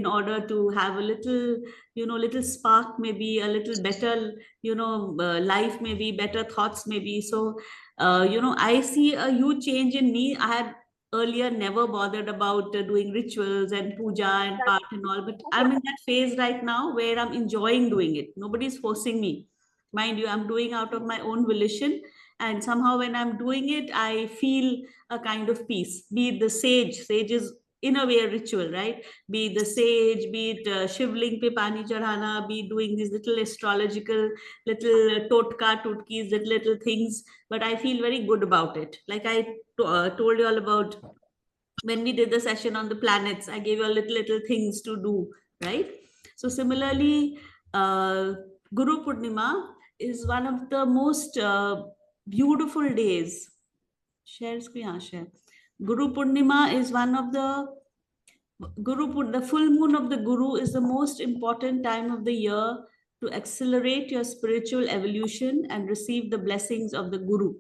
order to have a little, little spark, maybe a little better, life, maybe better thoughts, maybe. So, I see a huge change in me. I had earlier never bothered about doing rituals and puja and part and all, but I'm in that phase right now where I'm enjoying doing it. Nobody's forcing me. Mind you, I'm doing out of my own volition. And somehow when I'm doing it, I feel a kind of peace. Be it the sage is in a way a ritual, right? Be it the sage, be it shivling pe pani chadhana, be doing these little astrological, little totka, totkis, little things. But I feel very good about it. Like I told you all about when we did the session on the planets, I gave you all little things to do, right? So similarly, uh, Guru Purnima is one of the most beautiful days. Share screen, share. Guru Purnima is one of the the full moon of the Guru is the most important time of the year to accelerate your spiritual evolution and receive the blessings of the Guru.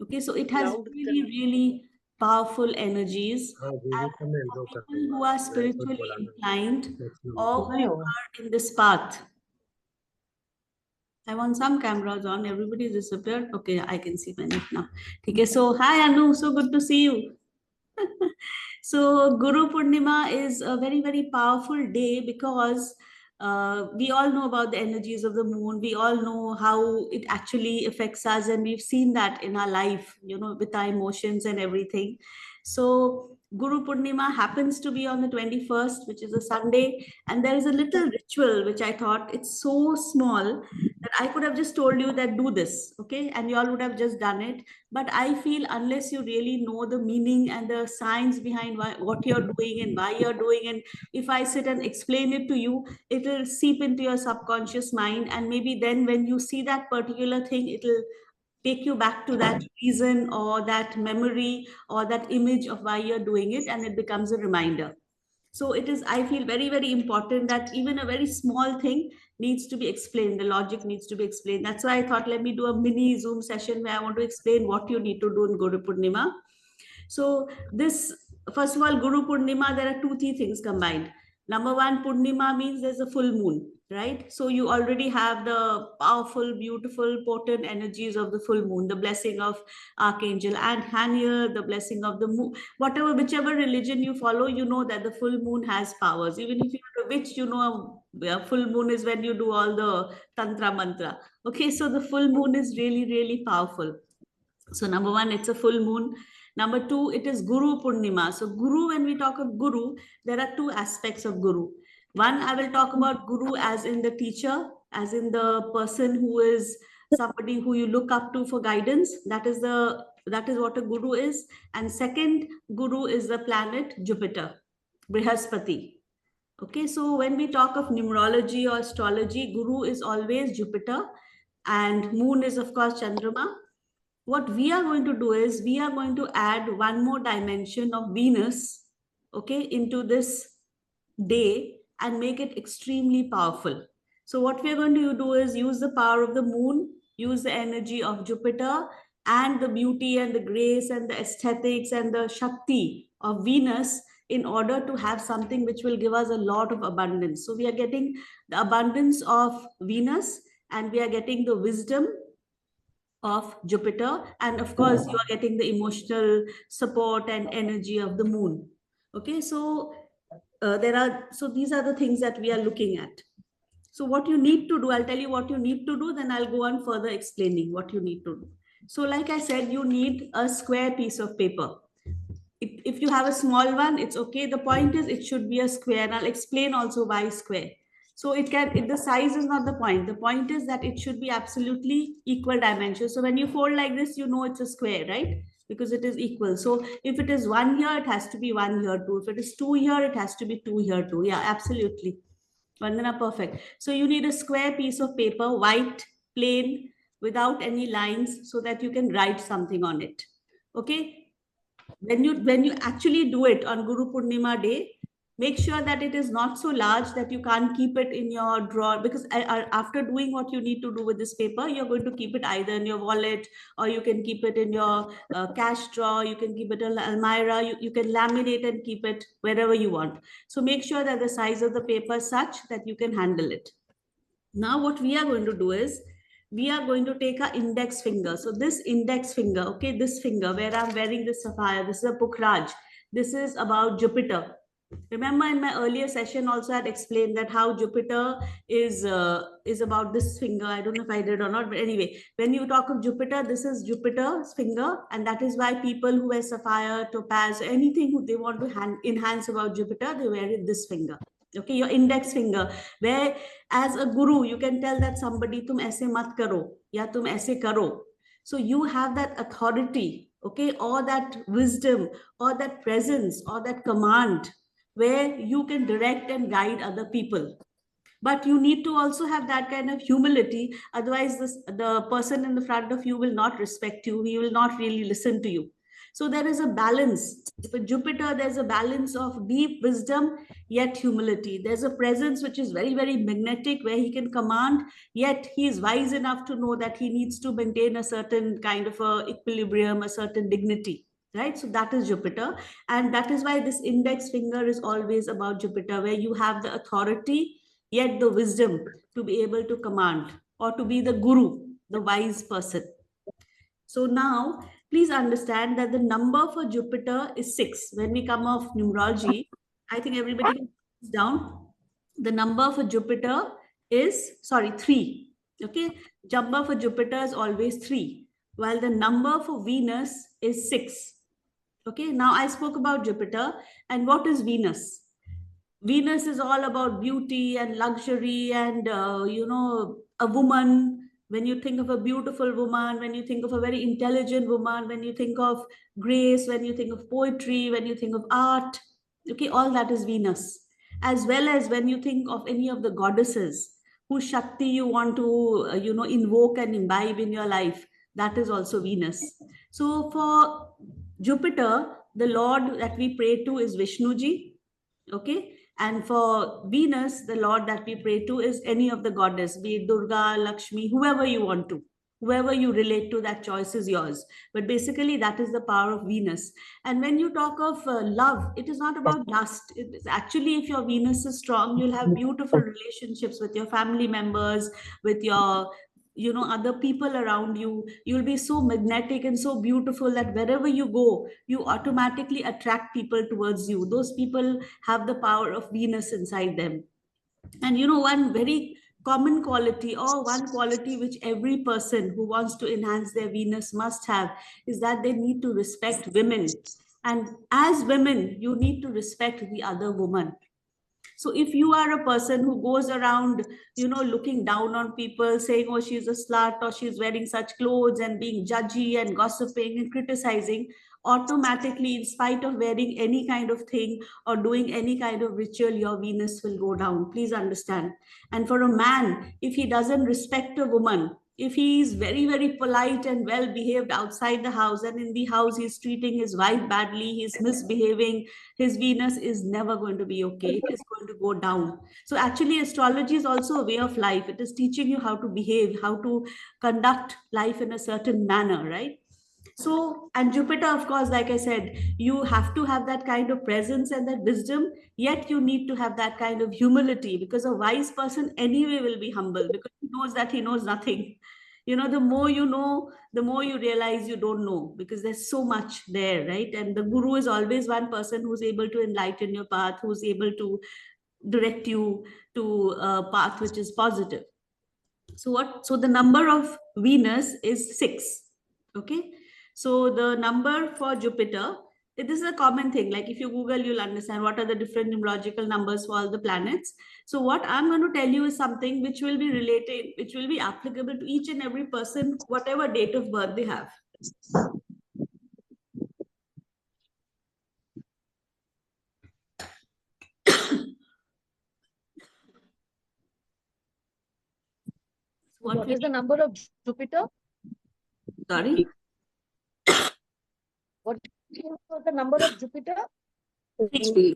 Okay, so it has really, really powerful energies. And for people who are spiritually inclined or who are in this path, I want some cameras on. Everybody disappeared. Okay, I can see my neck now. Okay, so hi Anu, so good to see you. So Guru Purnima is a very, very powerful day because we all know about the energies of the moon. We all know how it actually affects us, and we've seen that in our life, with our emotions and everything. So Guru Purnima happens to be on the 21st, which is a Sunday, and there is a little ritual which I thought it's so small that I could have just told you that do this, okay, and you all would have just done it. But I feel unless you really know the meaning and the science behind what you're doing and why you're doing, and if I sit and explain it to you, it'll seep into your subconscious mind, and maybe then when you see that particular thing, it'll take you back to that reason or that memory or that image of why you're doing it, and it becomes a reminder. So it is, I feel, very, very important that even a very small thing needs to be explained. The logic needs to be explained. That's why I thought, let me do a mini Zoom session where I want to explain what you need to do in Guru Purnima. So this, first of all, Guru Purnima, there are two, three things combined. Number one, Purnima means there's a full moon, right? So you already have the powerful, beautiful, potent energies of the full moon, the blessing of Archangel and Haniel, the blessing of the moon. Whatever, whichever religion you follow, you know that the full moon has powers. Even if you're a witch, full moon is when you do all the tantra mantra. Okay, so the full moon is really, really powerful. So number one, it's a full moon. Number two, it is Guru Purnima. So Guru, when we talk of Guru, there are two aspects of Guru. One, I will talk about Guru as in the teacher, as in the person who is somebody who you look up to for guidance. That is what a Guru is. And second, Guru is the planet Jupiter, Brihaspati. Okay, so when we talk of numerology or astrology, Guru is always Jupiter, and Moon is of course Chandrama. What we are going to do is we are going to add one more dimension of Venus, okay, into this day and make it extremely powerful. So what we are going to do is use the power of the moon, use the energy of Jupiter, and the beauty and the grace and the aesthetics and the Shakti of Venus in order to have something which will give us a lot of abundance. So we are getting the abundance of Venus, and we are getting the wisdom of Jupiter, and of course you are getting the emotional support and energy of the moon. Okay, so these are the things that we are looking at. So what you need to do, I'll tell you what you need to do, then I'll go on further explaining what you need to do. So like I said, you need a square piece of paper. If you have a small one, it's okay. The point is it should be a square, and I'll explain also why square. So the size is not the point. The point is that it should be absolutely equal dimensions. So when you fold like this, you know it's a square, right? Because it is equal. So if it is 1 here, it has to be 1 here too. If it is 2 here, it has to be 2 here too. Yeah, absolutely. Vandana, perfect. So you need a square piece of paper, white, plain, without any lines, so that you can write something on it. Okay. When you actually do it on Guru Purnima day, Make sure that it is not so large that you can't keep it in your drawer, because after doing what you need to do with this paper, you're going to keep it either in your wallet, or you can keep it in your cash drawer, you can keep it in almirah, you can laminate and keep it wherever you want. So make sure that the size of the paper is such that you can handle it. Now what we are going to do is, we are going to take our index finger. So this index finger, okay, this finger where I'm wearing this sapphire, this is a Pukhraj. This is about Jupiter. Remember in my earlier session also I had explained that how Jupiter is about this finger. I don't know if I did or not, but anyway, when you talk of Jupiter, this is Jupiter's finger, and that is why people who wear sapphire, topaz, anything who they want to enhance about Jupiter, they wear it this finger. Okay, your index finger, where as a guru you can tell that somebody tum aise mat karo ya tum aise karo. So you have that authority, okay, or that wisdom, or that presence, or that command, where you can direct and guide other people. But you need to also have that kind of humility, otherwise the person in the front of you will not respect you, he will not really listen to you. So there is a balance. With Jupiter, there's a balance of deep wisdom yet humility. There's a presence which is very, very magnetic, where he can command, yet he is wise enough to know that he needs to maintain a certain kind of a equilibrium, a certain dignity, right? So that is Jupiter. And that is why this index finger is always about Jupiter, where you have the authority yet the wisdom to be able to command, or to be the guru, the wise person. So now please understand that the number for Jupiter is 6. When we come off numerology, I think everybody can put this down. The number for Jupiter is, sorry, 3. Okay, number for Jupiter is always 3, while the number for Venus is 6. Okay, now I spoke about Jupiter, and what is Venus? Venus is all about beauty and luxury and, a woman. When you think of a beautiful woman, when you think of a very intelligent woman, when you think of grace, when you think of poetry, when you think of art, okay, all that is Venus. As well as when you think of any of the goddesses whose Shakti you want to, invoke and imbibe in your life, that is also Venus. So for Jupiter, the Lord that we pray to is Vishnuji, okay, and for Venus, the Lord that we pray to is any of the goddess, be it Durga, Lakshmi, whoever you want to, whoever you relate to, that choice is yours. But basically, that is the power of Venus. And when you talk of love, it is not about lust. It is actually, if your Venus is strong, you'll have beautiful relationships with your family members, with your other people around you. You'll be so magnetic and so beautiful that wherever you go, you automatically attract people towards you. Those people have the power of Venus inside them. And one very common quality, or one quality which every person who wants to enhance their Venus must have, is that they need to respect women. And as women, you need to respect the other woman. So if you are a person who goes around, looking down on people, saying, oh, she's a slut, or she's wearing such clothes, and being judgy and gossiping and criticizing, automatically, in spite of wearing any kind of thing or doing any kind of ritual, your Venus will go down. Please understand. And for a man, if he doesn't respect a woman, if he is very, very polite and well behaved outside the house, and in the house he's treating his wife badly, he's misbehaving, his Venus is never going to be okay. It is going to go down. So actually, astrology is also a way of life. It is teaching you how to behave, how to conduct life in a certain manner, right? So, and Jupiter, of course, like I said, you have to have that kind of presence and that wisdom, yet you need to have that kind of humility, because a wise person anyway will be humble, because he knows that he knows nothing. The more you know, the more you realize you don't know, because there's so much there, right? And the guru is always one person who's able to enlighten your path, who's able to direct you to a path which is positive. So the number of Venus is 6. Okay. So the number for Jupiter, this is a common thing. Like if you Google, you'll understand what are the different numerological numbers for all the planets. So what I'm going to tell you is something which will be related, which will be applicable to each and every person, whatever date of birth they have. What is the number of Jupiter? Sorry? What is the number of Jupiter? 3.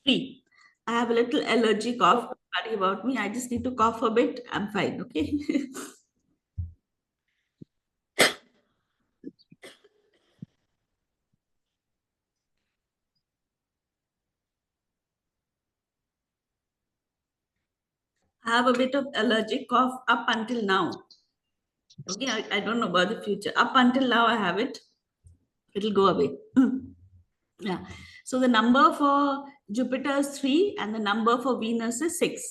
3. I have a little allergy cough. Sorry about me. I just need to cough a bit. I'm fine. Okay. I have a bit of allergic cough up until now. Okay, I don't know about the future. Up until now, I have it. It'll go away. Yeah. So the number for Jupiter is 3 and the number for Venus is 6.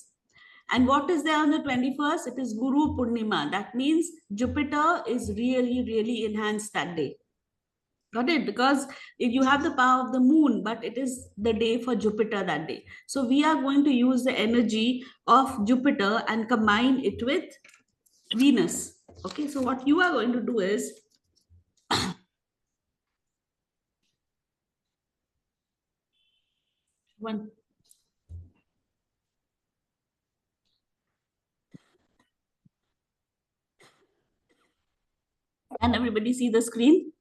And what is there on the 21st? It is Guru Purnima. That means Jupiter is really, really enhanced that day. Got it? Because if you have the power of the moon, but it is the day for Jupiter that day. So we are going to use the energy of Jupiter and combine it with Venus. Okay, so what you are going to do is one. And everybody see the screen?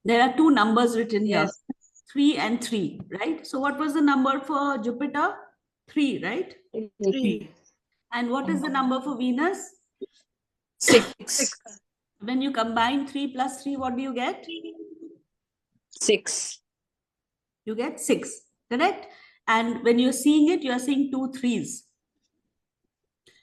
There are two numbers written here, Yes. 3 and 3, right? So what was the number for Jupiter? 3, right? 3. And what is the number for Venus? 6. When you combine 3 plus 3, what do you get? 6. You get 6, correct? And when you're seeing it, you're seeing 2 3s.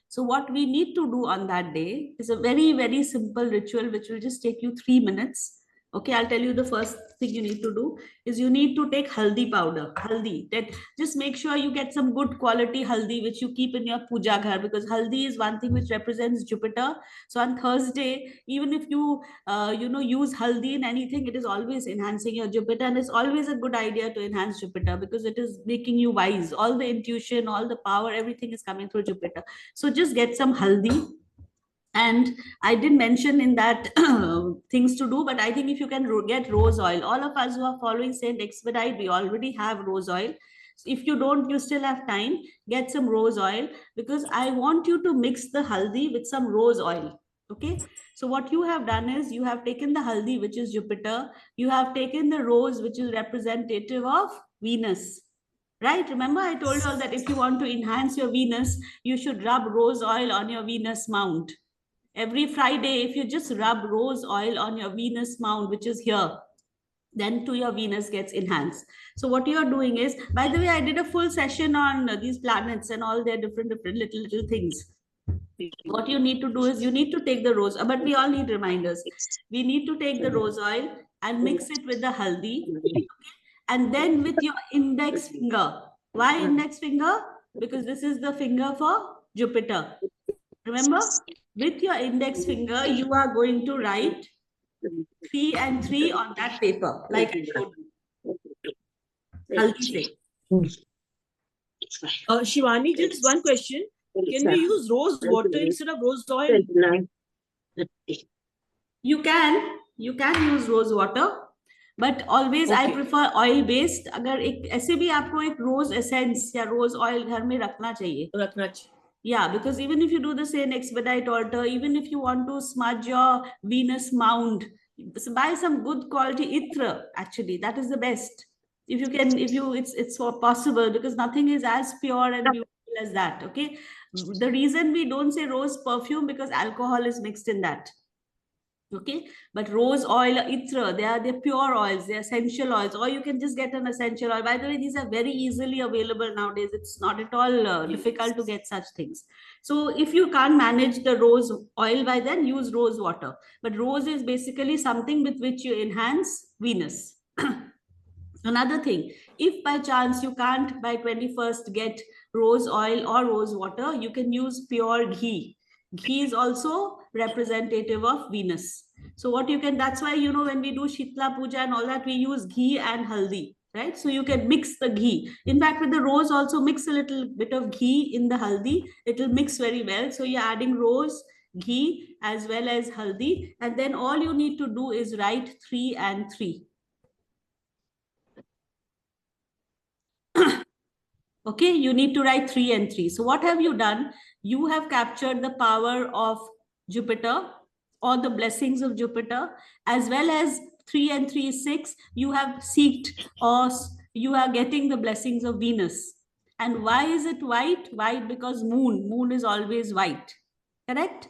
So what we need to do on that day is a very, very simple ritual, which will just take you 3 minutes. Okay, I'll tell you the first thing you need to do is you need to take haldi powder. Haldi. That just make sure you get some good quality haldi which you keep in your puja ghar, because haldi is one thing which represents Jupiter. So on Thursday, even if you use haldi in anything, it is always enhancing your Jupiter, and it's always a good idea to enhance Jupiter because it is making you wise. All the intuition, all the power, everything is coming through Jupiter. So just get some haldi. And I did mention in that things to do, but I think if you can get rose oil, all of us who are following Saint Expedite, we already have rose oil. So if you don't, you still have time, get some rose oil, because I want you to mix the haldi with some rose oil. Okay. So what you have done is you have taken the haldi, which is Jupiter, you have taken the rose, which is representative of Venus. Right? Remember, I told you all that if you want to enhance your Venus, you should rub rose oil on your Venus mount. Every Friday, if you just rub rose oil on your Venus mount, which is here, then to your Venus gets enhanced. So what you are doing is, by the way, I did a full session on these planets and all their different little things. What you need to do is you need to take the rose, but we all need reminders. We need to take the rose oil and mix it with the haldi, and then with your index finger. Why index finger? Because this is the finger for Jupiter. Remember, with your index finger, you are going to write 3 and 3 on that paper, like I showed you. Haldi se. Shivani, just one question. Can we use rose water instead of rose oil? You can use rose water, but always I Okay. prefer oil based. अगर एक ऐसे भी आपको एक rose essence या rose oil घर में रखना चाहिए. रखना चाहिए. Yeah, because even if you do the same expedite altar, even if you want to smudge your Venus mound, buy some good quality itra. Actually, that is the best. If you can, if you, it's possible, because nothing is as pure and beautiful as that. Okay, the reason we don't say rose perfume, because alcohol is mixed in that. Okay, but rose oil, itra, they're pure oils, they're essential oils, or you can just get an essential oil. By the way, these are very easily available nowadays. It's not at all difficult to get such things. So if you can't manage the rose oil, by then use rose water. But rose is basically something with which you enhance Venus. Another thing, if by chance you can't by 21st get rose oil or rose water, you can use pure ghee. Ghee is also representative of Venus. So what you can, that's why, when we do Shitla Puja and all that, we use ghee and haldi, right? So you can mix the ghee. In fact, with the rose also mix a little bit of ghee in the haldi. It will mix very well. So you're adding rose, ghee as well as haldi. And then all you need to do is write 3 and 3. Okay, you need to write 3 and 3. So what have you done? You have captured the power of Jupiter, or the blessings of Jupiter, as well as 3 and 3 is 6. You have seeked or you are getting the blessings of Venus. And why is it white? White because moon is always white. Correct?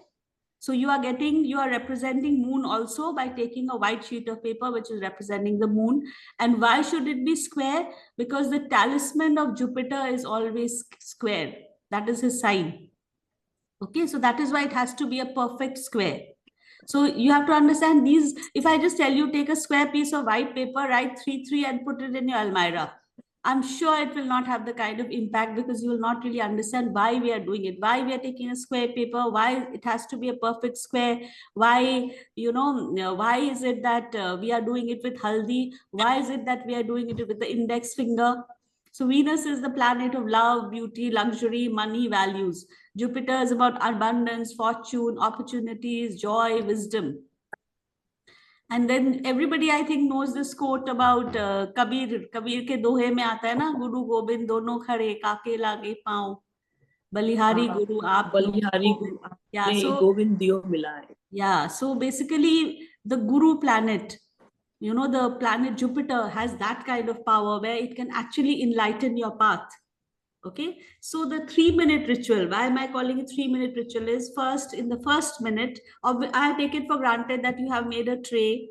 So you are representing moon also by taking a white sheet of paper, which is representing the moon. And why should it be square? Because the talisman of Jupiter is always square. That is his sign. Okay, so that is why it has to be a perfect square. So you have to understand these. If I just tell you, take a square piece of white paper, write 3 3 and put it in your Almira, I'm sure it will not have the kind of impact, because you will not really understand why we are doing it, why we are taking a square paper, why it has to be a perfect square, why, why is it that we are doing it with haldi, why is it that we are doing it with the index finger. So Venus is the planet of love, beauty, luxury, money, values. Jupiter is about abundance, fortune, opportunities, joy, wisdom. And then everybody, I think, knows this quote about Kabir. Kabir ke dohe mein aata hai na, Guru Gobind dono khare, kaake lage paun, Balihari Guru aap बलिहारी गुरु Yeah, आपने so Govind दियो मिला है. yeah, so basically the Guru planet, the planet Jupiter has that kind of power where it can actually enlighten your path. Okay, so the 3 minute ritual, why am I calling it 3 minute ritual, is first, in the first minute, I take it for granted that you have made a tray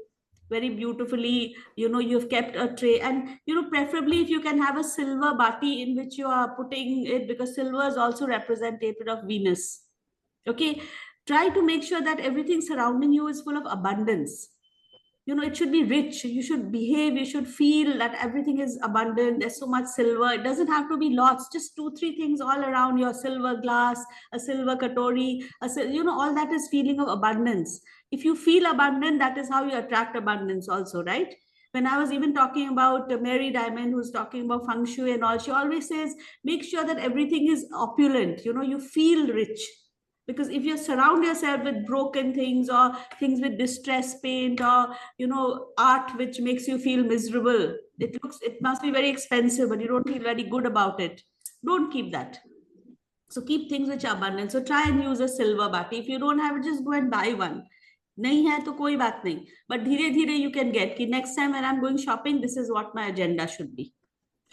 very beautifully, you've kept a tray, and preferably if you can have a silver bati in which you are putting it, because silver is also representative of Venus. Okay, try to make sure that everything surrounding you is full of abundance. It should be rich, you should behave, you should feel that everything is abundant, there's so much silver. It doesn't have to be lots, just 2 3 things all around, your silver glass, a silver katori, all that is feeling of abundance. If you feel abundant, that is how you attract abundance also, right? When I was even talking about Mary Diamond, who's talking about feng shui and all, she always says, make sure that everything is opulent, you feel rich. Because if you surround yourself with broken things, or things with distress paint, or art which makes you feel miserable, it must be very expensive, but you don't feel very good about it, don't keep that. So keep things which are abundant. So try and use a silver bati. If you don't have it, just go and buy one. नहीं है तो कोई बात नहीं, but धीरे धीरे you can get कि next time when I'm going shopping, this is what my agenda should be.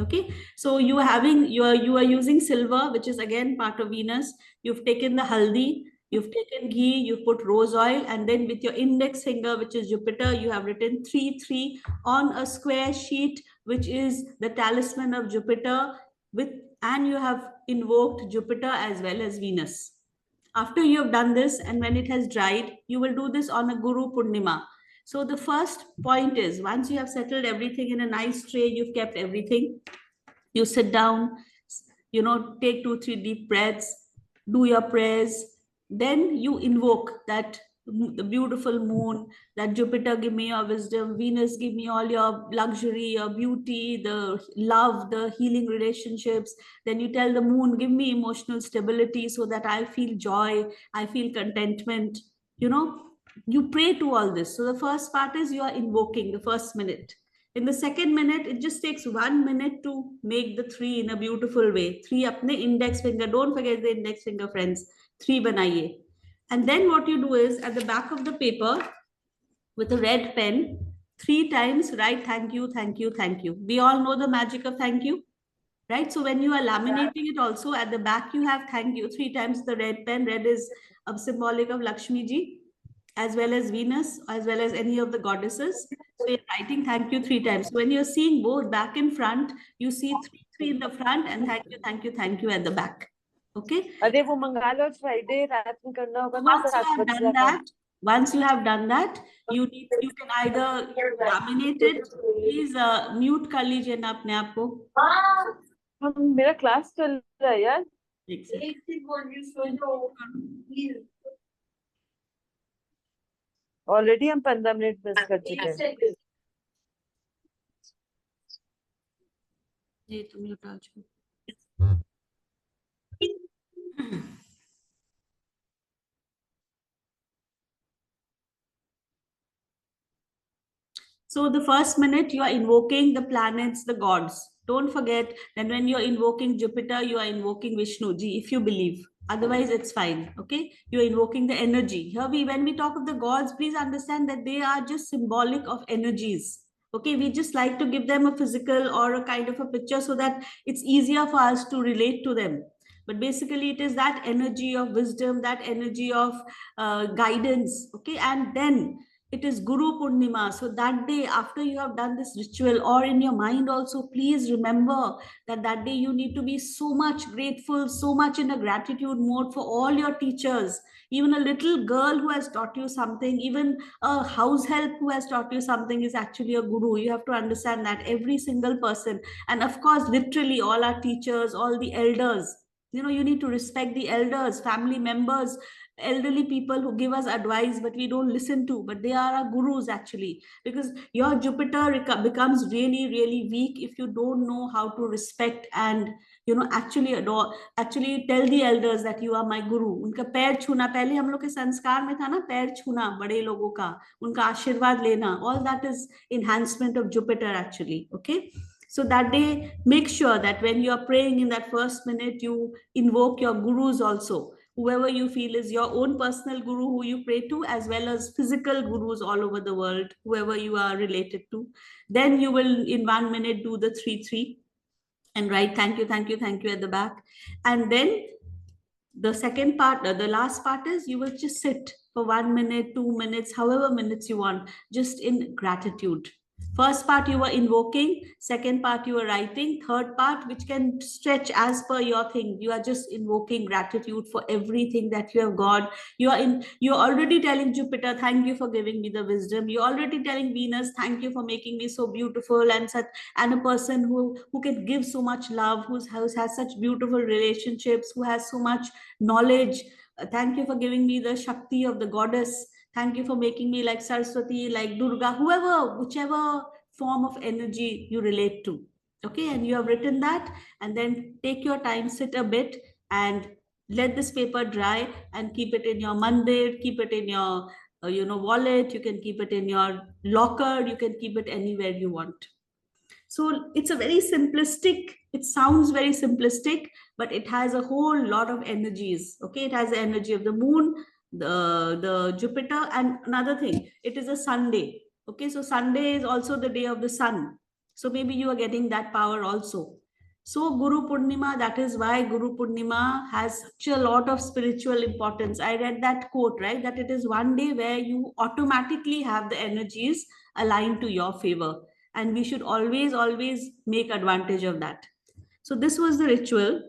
Okay, so you are using silver, which is again part of Venus. You've taken the haldi, you've taken ghee, you've put rose oil, and then with your index finger, which is Jupiter, you have written 3 3 on a square sheet, which is the talisman of Jupiter, and you have invoked Jupiter as well as Venus. After you have done this, and when it has dried, you will do this on a Guru Purnima. So the first point is, once you have settled everything in a nice tray, you've kept everything, you sit down, take 2 3 deep breaths, do your prayers, then you invoke that the beautiful moon, that Jupiter give me your wisdom, Venus give me all your luxury, your beauty, the love, the healing relationships. Then you tell the moon, give me emotional stability so that I feel joy, I feel contentment. You pray to all this. So the first part is you are invoking the first minute. In the second minute, it just takes 1 minute to make the 3 in a beautiful way. 3 apne index finger, don't forget the index finger, friends. 3 banaiye. And then what you do is, at the back of the paper, with a red pen, 3 times write thank you, thank you, thank you. We all know the magic of thank you, right? So when you are laminating it also, at the back you have thank you 3 times, the red pen. Red is a symbolic of Lakshmi ji, as well as Venus, as well as any of the goddesses. So you're writing thank you 3 times. So when you're seeing both back and front, you see 3 3 in the front, and thank you, thank you, thank you at the back. Okay. अरे वो मंगल Friday रात में करना होगा ना, Once you 7 have बजे done तक. that, once you have done that, you can either laminate it. Please mute कर लीजिए ना अपने आप को. हम मेरा क्लास चल रहा है यार. एक second. ऑलरेडी हम 15 मिनट मिस कर चुके हैं. ये तो म्यूट आ चुका. So the first minute you are invoking the planets, the gods. Don't forget that when you're invoking Jupiter, you are invoking Vishnu ji, if you believe. Otherwise, it's fine. Okay, you're invoking the energy. Here, when we talk of the gods, please understand that they are just symbolic of energies. Okay, we just like to give them a physical or a kind of a picture so that it's easier for us to relate to them. But basically it is that energy of wisdom, that energy of guidance. Okay, and then it is Guru Purnima. So that day, after you have done this ritual, or in your mind also, please remember that that day you need to be so much grateful, so much in a gratitude mode for all your teachers, even a little girl who has taught you something, even a house help who has taught you something is actually a guru. You have to understand that every single person, and of course literally all our teachers, all the elders, you need to respect the elders, family members, elderly people who give us advice but we don't listen to, but they are our gurus actually. Because your Jupiter becomes really really weak if you don't know how to respect and actually adore, actually tell the elders that you are my guru. उनका पैर छूना, पहले हम लोग के संस्कार में था ना, पैर छूना बड़े लोगों का, उनका आशीर्वाद लेना, all that is enhancement of Jupiter actually. Okay, so that day make sure that when you are praying in that first minute you invoke your gurus also, whoever you feel is your own personal guru who you pray to, as well as physical gurus all over the world, whoever you are related to. Then you will in 1 minute do the 3-3 and write thank you, thank you, thank you at the back. And then the second part, the last part is you will just sit for 1 minute, 2 minutes, however minutes you want, just in gratitude. First part you were invoking, second part you were writing, third part which can stretch as per your thing. You are just invoking gratitude for everything that you have got. You're already telling Jupiter, thank you for giving me the wisdom. You're already telling Venus, thank you for making me so beautiful and such, and a person who can give so much love, who has such beautiful relationships, who has so much knowledge. Thank you for giving me the Shakti of the goddess. Thank you for making me like Saraswati, like Durga, whoever, whichever form of energy you relate to. Okay, and you have written that, and then take your time, sit a bit, and let this paper dry, and keep it in your mandir, keep it in your wallet. You can keep it in your locker. You can keep it anywhere you want. So it's a very simplistic, it sounds very simplistic, but it has a whole lot of energies. Okay, it has the energy of the moon, the Jupiter, and another thing, it is a Sunday. Okay, so Sunday is also the day of the sun. So maybe you are getting that power also. So Guru Purnima, that is why Guru Purnima has such a lot of spiritual importance. I read that quote, right? That it is one day where you automatically have the energies aligned to your favor, and we should always make advantage of that. So this was the ritual.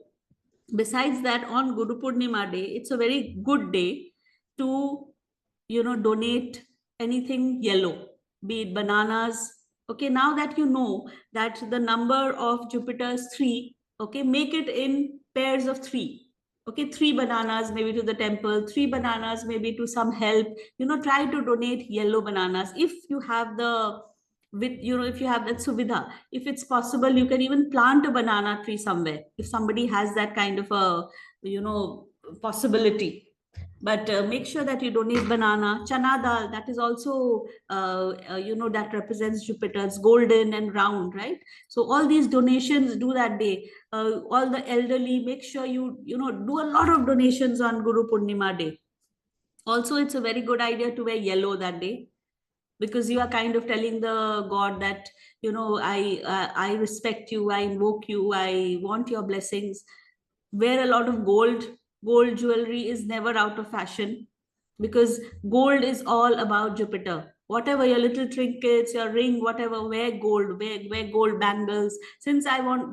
Besides that, on Guru Purnima day, it's a very good day to donate anything yellow, be it bananas. Okay, now that you know that the number of Jupiter is 3, okay, make it in pairs of 3. Okay, 3 bananas maybe to the temple, 3 bananas maybe to some help. Try to donate yellow bananas if you have the, with if you have that suvidha. If it's possible, you can even plant a banana tree somewhere if somebody has that kind of a possibility. But make sure that you donate banana, chana dal, that is also that represents Jupiter. It's golden and round, right? So all these donations do that day. All the elderly, make sure you do a lot of donations on Guru Purnima day. Also, it's a very good idea to wear yellow that day, because you are kind of telling the god that I respect you, I invoke you, I want your blessings. Wear a lot of gold jewelry is never out of fashion, because gold is all about Jupiter. Whatever your little trinkets, your ring, whatever, wear gold, wear gold bangles. Since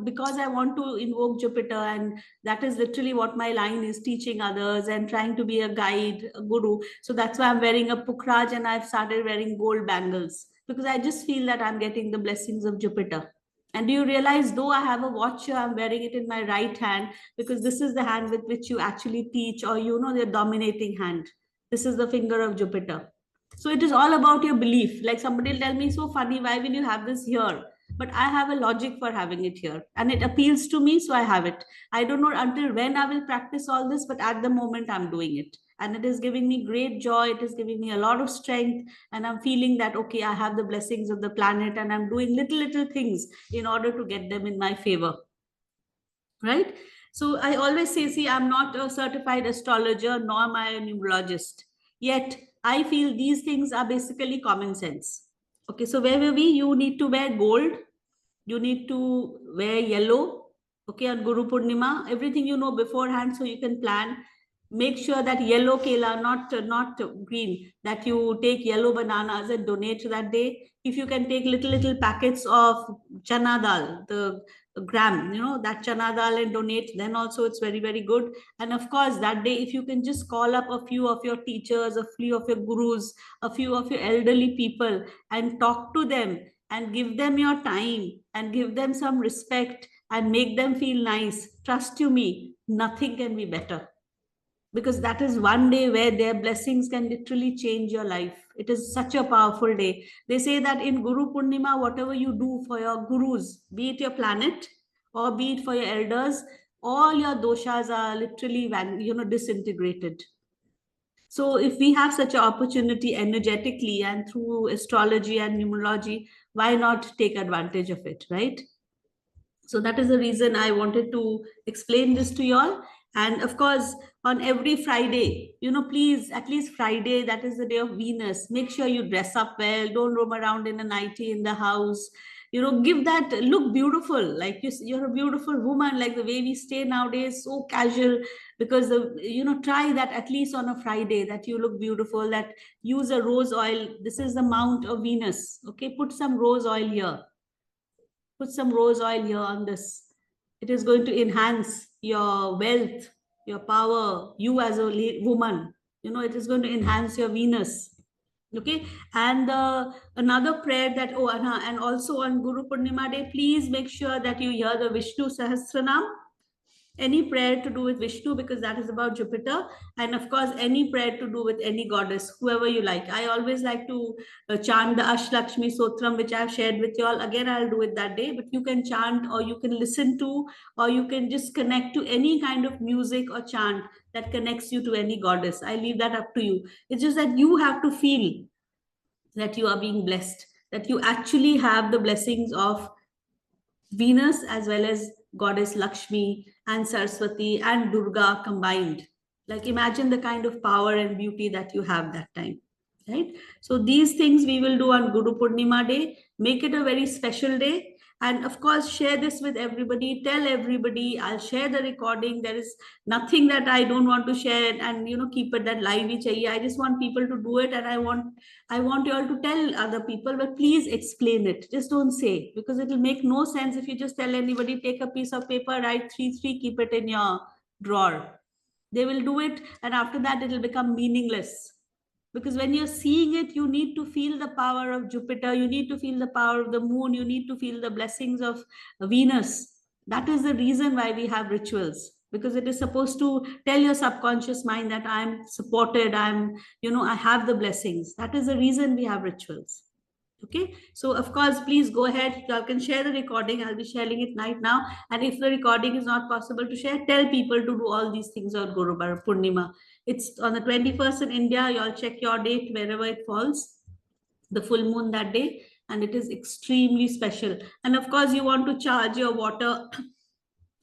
because I want to invoke Jupiter, and that is literally what my line is, teaching others and trying to be a guide, a guru. So that's why I'm wearing a Pukhraj, and I've started wearing gold bangles, because I just feel that I'm getting the blessings of Jupiter. And do you realize, though I have a watch here, I'm wearing it in my right hand, because this is the hand with which you actually teach, or the dominating hand. This is the finger of Jupiter. So it is all about your belief. Like somebody will tell me, so funny, why will you have this here? But I have a logic for having it here, and it appeals to me, so I have it. I don't know until when I will practice all this, but at the moment I'm doing it. And it is giving me great joy. It is giving me a lot of strength. And I'm feeling that, okay, I have the blessings of the planet, and I'm doing little things in order to get them in my favor. Right? So I always say, see, I'm not a certified astrologer, nor am I a numerologist. Yet I feel these things are basically common sense. Okay, so where were we? You need to wear gold. You need to wear yellow. Okay, on Guru Purnima, everything you know beforehand, so you can plan. Make sure that yellow kela, not green, that you take yellow bananas and donate that day. If you can take little packets of chana dal, the gram, that chana dal, and donate, then also it's very good. And of course, that day, if you can just call up a few of your teachers, a few of your gurus, a few of your elderly people, and talk to them and give them your time and give them some respect and make them feel nice. Trust you me, nothing can be better, because that is one day where their blessings can literally change your life. It is such a powerful day. They say that in Guru Purnima, whatever you do for your gurus, be it your planet or be it for your elders, all your doshas are literally disintegrated. So if we have such an opportunity energetically and through astrology and numerology, why not take advantage of it, right? So that is the reason I wanted to explain this to you all. And of course, on every Friday, please, at least Friday, that is the day of Venus, make sure you dress up well. Don't roam around in a nightie in the house. Give that look beautiful, like you're a beautiful woman, like the way we stay nowadays, so casual. Because try that at least on a Friday, that you look beautiful, that use a rose oil. This is the mount of Venus. Okay, put some rose oil here. Put some rose oil here on this. It is going to enhance your wealth, your power, you as a woman. It is going to enhance your Venus. Okay. And another prayer that, and also on Guru Purnima day, please make sure that you hear the Vishnu Sahasranam, any prayer to do with Vishnu, because that is about Jupiter. And of course, any prayer to do with any goddess, whoever you like. I always like to chant the Ashtakshmi Sotram, which I've shared with you all. Again, I'll do it that day, but you can chant, or you can listen to, or you can just connect to any kind of music or chant that connects you to any goddess. I leave that up to you. It's just that you have to feel that you are being blessed, that you actually have the blessings of Venus as well as goddess Lakshmi and Saraswati and Durga combined. Like, imagine the kind of power and beauty that you have that time, right? So these things we will do on Guru Purnima day. Make it a very special day. And of course, share this with everybody. Tell everybody. I'll share the recording. There is nothing that I don't want to share and keep it that live. I just want people to do it, and I want you all to tell other people, but please explain it. Just don't say, because it will make no sense if you just tell anybody, take a piece of paper, write 3 3, keep it in your drawer. They will do it, and after that, it will become meaningless. Because when you're seeing it, you need to feel the power of Jupiter, you need to feel the power of the moon, you need to feel the blessings of Venus. That is the reason why we have rituals, because it is supposed to tell your subconscious mind that I'm supported, I have the blessings. That is the reason we have rituals. Okay, so of course, please go ahead. You all can share the recording. I'll be sharing it right now. And if the recording is not possible to share, tell people to do all these things on Guru Purnima. It's on the 21st in India. You all check your date wherever it falls, the full moon that day, and it is extremely special. And of course, you want to charge your water,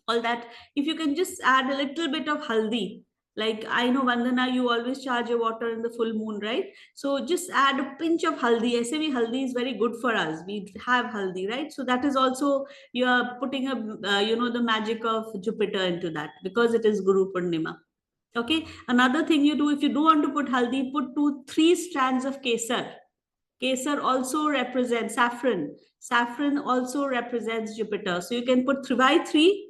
all that. If you can just add a little bit of haldi, like I know Vandana, you always charge your water in the full moon, right? So just add a pinch of haldi. I say haldi is very good for us. We have haldi, right? So that is also, you are putting the magic of Jupiter into that, because it is Guru Purnima. Okay. Another thing you do, if you do want to put haldi, put 3 strands of kesar. Kesar also represents saffron. Saffron also represents Jupiter. So you can put 3 by 3,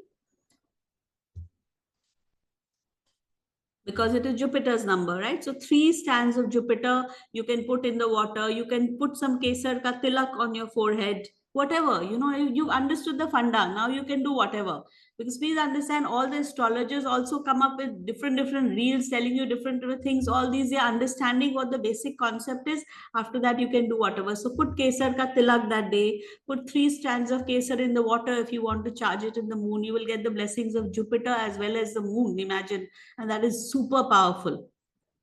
because it is Jupiter's number, right? So 3 strands of Jupiter you can put in the water. You can put some kesar ka tilak on your forehead. Whatever, you understood the funda. Now you can do whatever. Because please understand, all the astrologers also come up with different reels telling you different things. All these, they are understanding what the basic concept is. After that, you can do whatever. So put kesar ka tilak that day. Put 3 strands of kesar in the water. If you want to charge it in the moon, you will get the blessings of Jupiter as well as the moon. Imagine. And that is super powerful.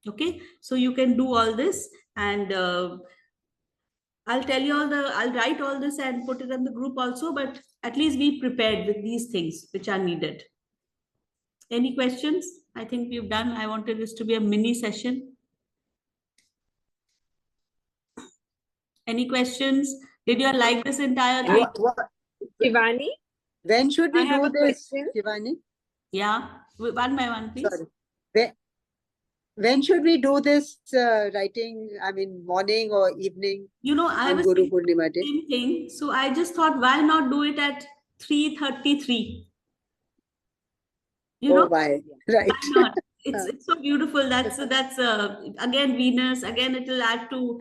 Okay, so you can do all this, and I'll write all this and put it in the group also, but at least be prepared with these things which are needed. Any questions? I think we've done. I wanted this to be a mini session. Any questions? Did you like this entire thing? Shivani, When should we I have do a this, question. Shivani? Yeah, one by one, please. Sorry. When should we do this writing? I mean, morning or evening You know, I on was Guru thinking Purnima the Day? same thing. So I just thought, why not do it at 3:33? You Oh, know, why? Right. why not? It's so beautiful. That's again Venus. Again, it'll add to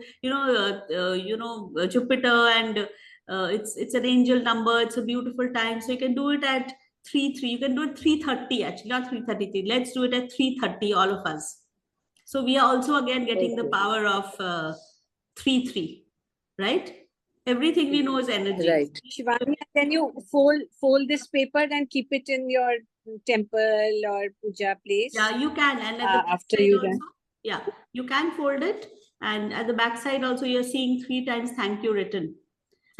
Jupiter, and it's an angel number. It's a beautiful time. So you can do it at 3:3. You can do it 3:30 actually, not 3:33. Let's do it at 3:30, all of us. So we are also again getting the Okay. power of 3:3, right? Everything we know is energy. Right. Shivani, can you fold this paper and keep it in your temple or puja place? Yeah, you can. And at the After backside you also, done. yeah, you can fold it. And at the backside also, you're seeing 3 times thank you written.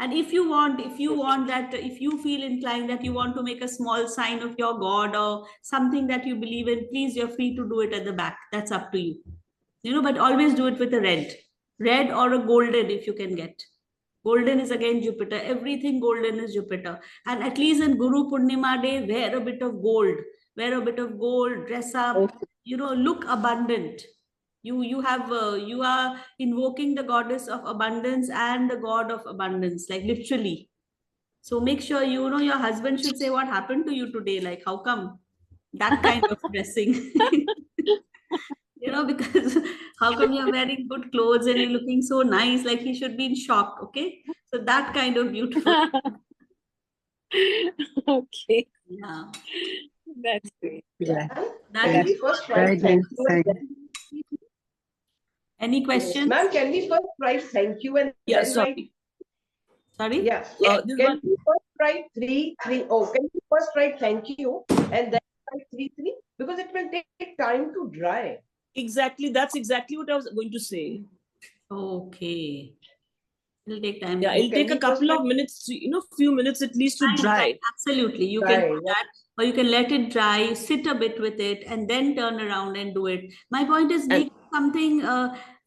And if you want that, if you feel inclined that you want to make a small sign of your God or something that you believe in, please, you're free to do it at the back. That's up to you. But always do it with a red or a golden if you can get. Golden is again Jupiter. Everything golden is Jupiter. And at least in Guru Purnima Day, wear a bit of gold. Wear a bit of gold, dress up, Okay. look abundant. You are invoking the goddess of abundance and the god of abundance, like literally. So make sure your husband should say, what happened to you today? Like, how come? That kind of dressing. Because how come you're wearing good clothes and you're looking so nice, like he should be in shock, okay? So that kind of beautiful. Okay, Yeah. that's great. Yeah. That Right. is First Very write good. thank you and Thank then. any Yes. questions? Ma'am, can we first write thank you and Yeah, then write? Sorry? Yeah. This Can one. we first write three? Oh, can we first write thank you and then write 3 3? Because it will take time to dry. Exactly. That's exactly what I was going to say. Okay. It'll take time. Yeah, So it'll can take a we first couple of write minutes, few minutes at least to Fine, dry. absolutely. You can dry? do that, or you can let it dry, sit a bit with it, and then turn around and do it. My point is, And make something,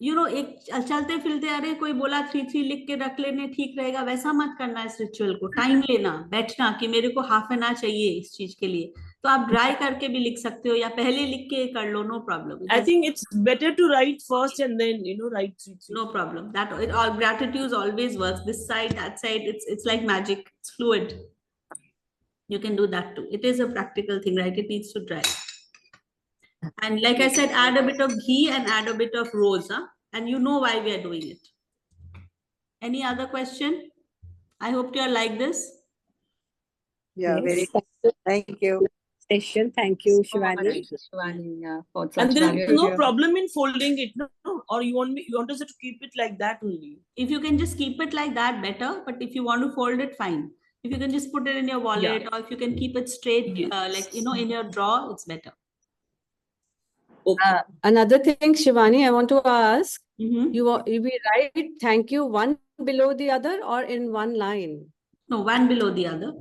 एक चलते फिरते अरे कोई बोला 3 3 लिख के रख लेने ठीक रहेगा, वैसा मत करना इस रिचुअल को. टाइम लेना, बैठना कि मेरे को हाफ एन आवर चाहिए इस चीज के लिए. तो आप ड्राई करके भी लिख सकते हो या पहले लिख के कर लो, no problem. I think it's better to write first and then write 3 3. No problem. That all gratitude always works. This side, that side, it's like magic. It's fluid. You can do that too. It is a practical thing, right? It needs to dry. And like I said, add a bit of ghee and add a bit of rose, huh? And you know why we are doing it. Any other question? I hope you are like this. Yeah, very Yes. good. Thank you. Session. Thank you, Shivani. Thank you, Shivani. Yeah, for And such there is valuable no idea. problem in folding it, no? Or you want us to keep it like that only? If you can just keep it like that, better. But if you want to fold it, fine. If you can just put it in your wallet, or if you can keep it straight, Yes. like in your drawer, it's better. Okay. Another thing, Shivani, I want to ask, Mhm. you will write thank you one below the other or in one line? No, one below the other.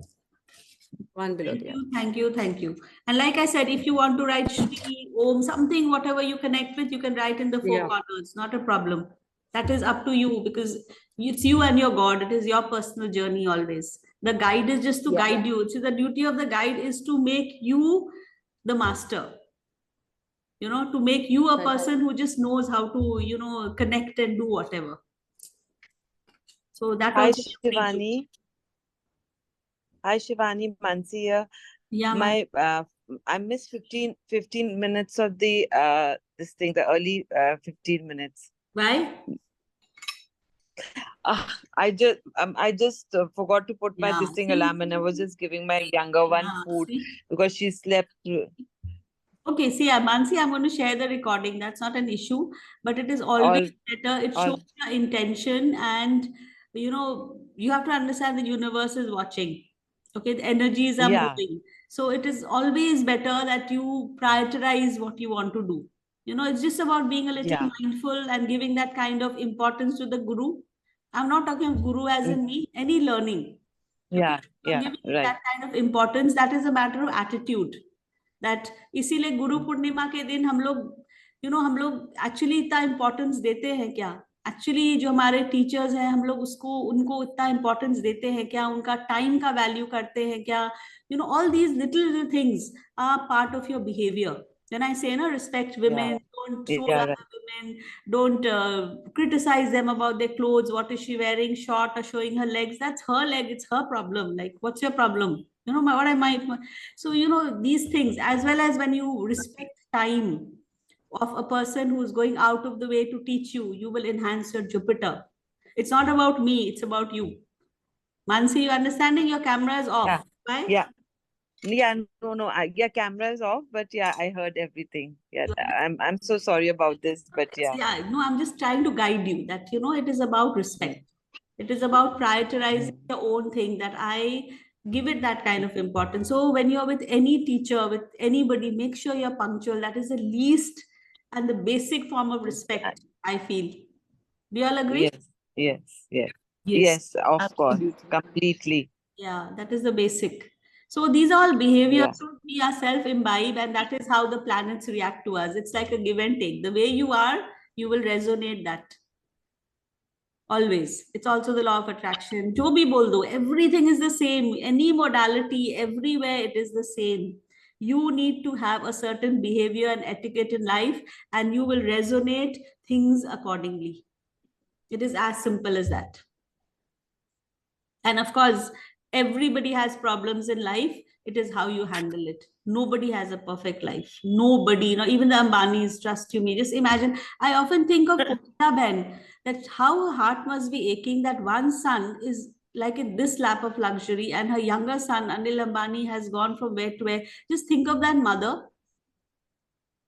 One below Thank the you, other. thank you, thank you. And like I said, if you want to write Shri, Om, something, whatever you connect with, you can write in the four Yeah. corners. Not a problem. That is up to you because it's you and your God. It is your personal journey always. The guide is just to guide you. So the duty of the guide is to make you the master. To make you a person who just knows how to, connect and do whatever. So that Hi, also is free to- Shivani. Hi, Shivani. Mansi here. Yeah, I missed 15 minutes of the the early 15 minutes. why? I just forgot to put my Yeah, this thing see? alarm, and I was just giving my younger one Yeah, food see? because she slept through Okay, see, Mansi, I'm going to share the recording. That's not an issue, but it is always better. It all. shows your intention, and you have to understand the universe is watching. Okay, the energies are Yeah. moving. So it is always better that you prioritize what you want to do. It's just about being a little Yeah. mindful and giving that kind of importance to the guru. I'm not talking of guru as in me, any learning. Yeah. So Yeah. giving Right. that kind of importance, that is a matter of attitude. That इसीलिए गुरु पूर्णिमा के दिन हम लोग actually इतना importance देते हैं क्या actually जो हमारे टीचर्स हैं हम लोग उसको उनको इतना इम्पोर्टेंस देते हैं क्या, उनका टाइम का वैल्यू करते हैं क्या? You know all these little things are part of your behaviour. When I say, respect women, don't Yeah, solar right. women, don't criticize them about their clothes. What is she wearing, short or showing her legs? That's her leg. It's her problem. Like, what's your problem? What I might. So, these things, as well as when you respect time of a person who's going out of the way to teach you, you will enhance your Jupiter. It's not about me, it's about you. Mansi, you understanding? Your camera is off. Yeah. Why? Yeah. Yeah, no. Yeah, camera is off, but yeah, I heard everything. Yeah, I'm so sorry about this, but yeah. Yeah, no, I'm just trying to guide you that, it is about respect. It is about prioritizing your own thing, that I give it that kind of importance. So when you're with any teacher, with anybody, make sure you're punctual. That is the least and the basic form of respect, I feel. Do you all agree? Yes. Yes, Yes, of course, absolutely. completely. Yeah, that is the basic. So these are all behaviors Yeah. we are self-imbibe, and that is how the planets react to us. It's like a give and take. The way you are, you will resonate that. Always. It's also the law of attraction. Jo bhi bol do, everything is the same. Any modality, everywhere it is the same. You need to have a certain behavior and etiquette in life, and you will resonate things accordingly. It is as simple as that. And of course, everybody has problems in life. It is how you handle it. Nobody has a perfect life. Nobody, even the Ambanis, trust you me. Just imagine. I often think of Pooja Ben, that how her heart must be aching that one son is like in this lap of luxury, and her younger son, Anil Ambani, has gone from where to where. Just think of that mother.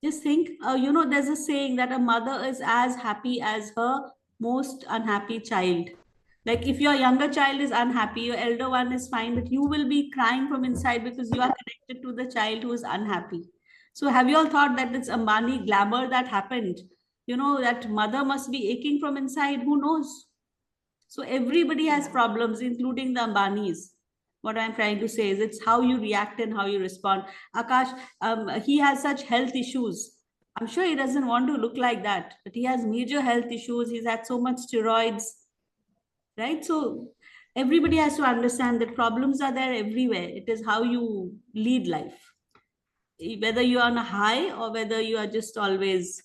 Just think, there's a saying that a mother is as happy as her most unhappy child. Like if your younger child is unhappy, your elder one is fine, but you will be crying from inside because you are connected to the child who is unhappy. So have you all thought that this Ambani glamour that happened, that mother must be aching from inside? Who knows? So everybody has problems, including the Ambanis. What I'm trying to say is it's how you react and how you respond. Akash, he has such health issues. I'm sure he doesn't want to look like that, but he has major health issues. He's had so much steroids, right? So everybody has to understand that problems are there everywhere. It is how you lead life, whether you are on a high or whether you are just always,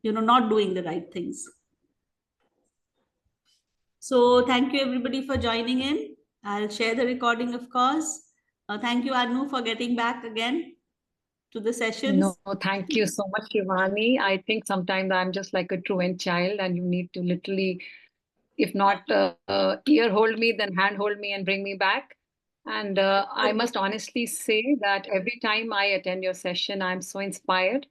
not doing the right things. So thank you everybody for joining in. I'll share the recording, of course. Thank you, Anu, for getting back again to the sessions. No, thank you so much, Shivani. I think sometimes I'm just like a truant child, and you need to literally, if not ear hold me, then hand hold me and bring me back. And I must honestly say that every time I attend your session, I'm so inspired.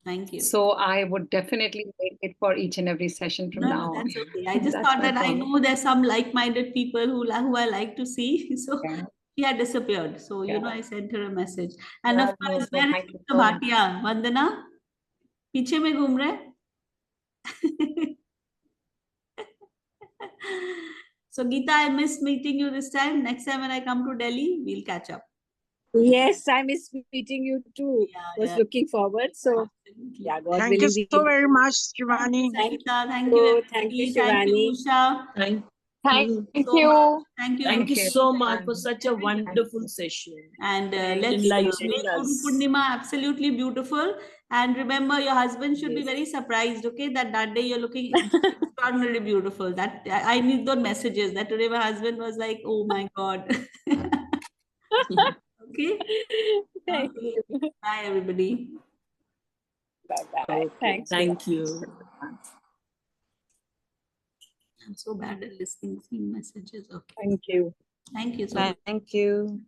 Thank you. So I would definitely make it for each and every session from No, now on. that's okay. I just That's thought my that I promise. know there's some like-minded people who I like to see. So Yeah. she had disappeared. So, Yeah. I sent her a message. And of No, course, where is thank you Mr. so much. Bhatia? Vandana? Piche mein ghum rahe? So, Geeta, I missed meeting you this time. Next time when I come to Delhi, we'll catch up. Yes, I miss meeting you too. Was looking forward. So, Absolutely. yeah, God Thank you willing, we so very much, Shivani. Thank Geeta, thank you, you. everybody. Thank you, Thank you, Shivani. Usha. Thank Thank you. So much. Thank you, Thank you Ruchi. so much for such a wonderful session. And Thank let's you. Enlightening make Guru us. Purnima absolutely beautiful. And remember, your husband should be very surprised, okay, that day you're looking extraordinarily beautiful. That I need those messages. That today my husband was like, oh my God. Okay. Thank Okay. you. Bye, everybody. Bye-bye. Okay, Thanks. thank you. I'm so bad at listening, seeing messages. Okay. Thank you. Thank you so much. Thank you.